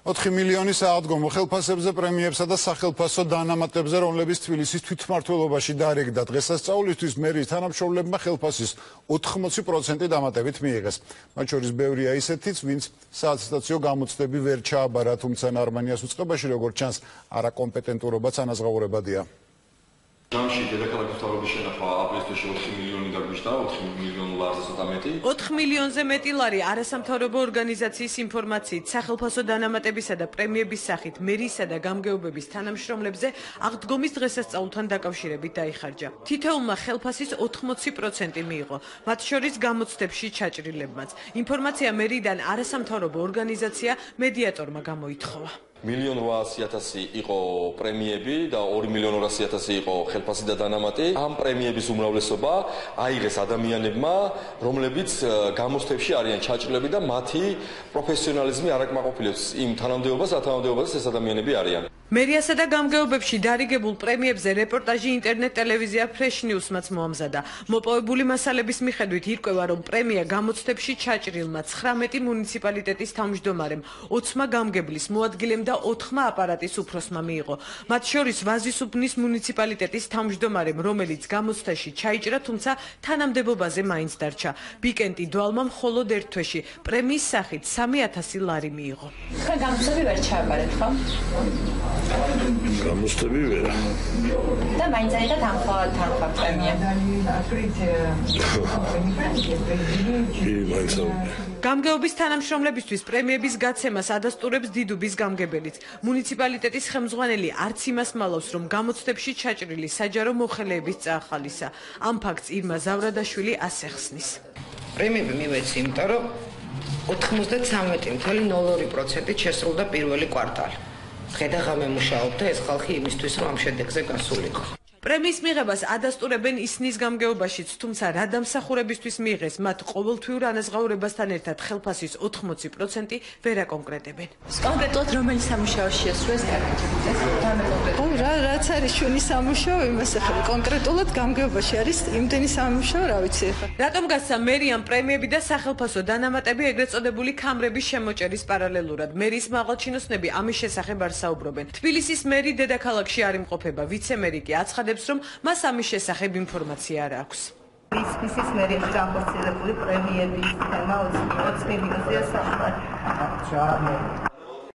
4 მილიონი სააღდგომო ხელფასებზე, პრემიებსა და სახელფასო დაანამატებზე, რომლებიც თბილისის თვითმმართველობაში დარიგდა დღესასწაულისთვის, მერიის თანამშრომლებმა ხელფასის 80% დამატებით მიიღეს. მათ შორის ბევრია ისეთიც, ვინც საათსტაციო გამოცდები ვერ ჩააბარა, თუმცა ნარმანიას უწყებაში, როგორც ჩანს, არაკომპეტენტურობაც ანაზღაურებადია. Jamshi დედაქალაქის მთავრობის შენახვა აპრილში 4 მილიონი დაგმიშდა, 4 მილიონ ლარზე ცოტა მეტი. 4 მილიონზე მეტი ლარი არასამთავრობო ორგანიზაციის ინფორმაციით სახელფასო დანამატებისა და პრემიების სახით მერიისა და გამგეობების თანამშრომლებზე აღდგომის დღესასწაულთან დაკავშირებით დაიხარჯა. თითოეულმა ხელფასის 80% მიიღო, მათ შორის გამოცდებში ჩაჭრილებმაც. ინფორმაცია მერიიდან არასამთავრობო ორგანიზაცია მედიატორმა გამოითხოვა. 1.8 იყო პრემიები და 2.200.000 იყო ხელფასი და დანამატი. ამ პრემიების უმრავლესობა აიღეს ადამიანებმა, რომლებიც გამოცდებში არიან ჩაჭრილები და მათი პროფესიონალიზმი არ აკმაყოფილებს იმ თანამდებობას, რა თანამდებობაზე ეს ადამიანები არიან. მერიასა და გამგეობებში დარიგებულ პრემიებზე რეპორტაჟი ინტერნეტ ტელევიზია Fresh News-მაც მოამზადა. მოპოვებული მასალების მიხედვით ირკვევა, რომ პრემია გამოცდებში ჩაჭრილმა 19 მუნიციპალიტეტის თავმჯდომარემ, 20 გამგებლის მოადგილემ და 4 აპარატის უფროსმა მიიღო. მათ შორის ვაზისუბნის მუნიციპალიტეტის თავმჯდომარემ, რომელიც გამოცდაში ჩაიჭრა, თუმცა თანამდებობაზე მაინც დარჩა. ბიკენტი დვალმა მხოლოდ ერთ თვეში პრემიის სახით 3000 ლარი მიიღო. თქვენ გამოცდები ვერ ჩააბარეთ, ხო? გამოცდები ვერა. და მაინც აიღეთ ამ თანხა პრემია. გამგეობის თანამშრომლებისთვის პრემიების გაცემას ადასტურებს დიდუბის გამგებელიც. მუნიციპალიტეტის ხელმძღვანელი არც იმას მალავს, რომ გამოცდებში ჩაჭრილი საჯარო მოხელეების წაახალისა. ამ ფაქტს ირმა ზავრადაშვილი ასეხსნის. პრემიები მივეცი, იმიტომ რომ 93.02%-ით შესრულდა პირველი კვარტალი. ხედა ღამე მუშაობ და ეს ხალხი იმისთვის, რომ ამ შედეგზე გასულიყო. პრემიის მიღებას ადასტურებენ ისნის გამგეობაშიც, თუმცა რა დამსახურებისთვის მიიღეს, მათ ყოველთვიურ ანაზღაურებასთან ერთად ხელფასის 80% ვერ აკონკრეტებენ. კონკრეტულად რომელი სამუშაო შეასრულეს განკრეტებით? რაც არის ჩვენი სამუშაო, იმას ახლა კონკრეტულად გამგეობაში არის იმდენი სამუშაო, რა ვიცი ახლა. რატომ გასცა მერიამ პრემიები და სახელფასო დანამატები ეგრეთ წოდებული ქამრების შემოჭერის პარალელურად? მერიის მაღალჩინოსნები ამის შესახებ არ საუბრობენ. თბილისის მერი დედაქალაქში არ იმყოფება, ვიცე-მერი კი აცხადებს, რომ მას ამის შესახებ ინფორმაცია არ აქვს. თბილისის მერიის განხორციელებული პრემიების თემა 20 მინუტია საუბარი.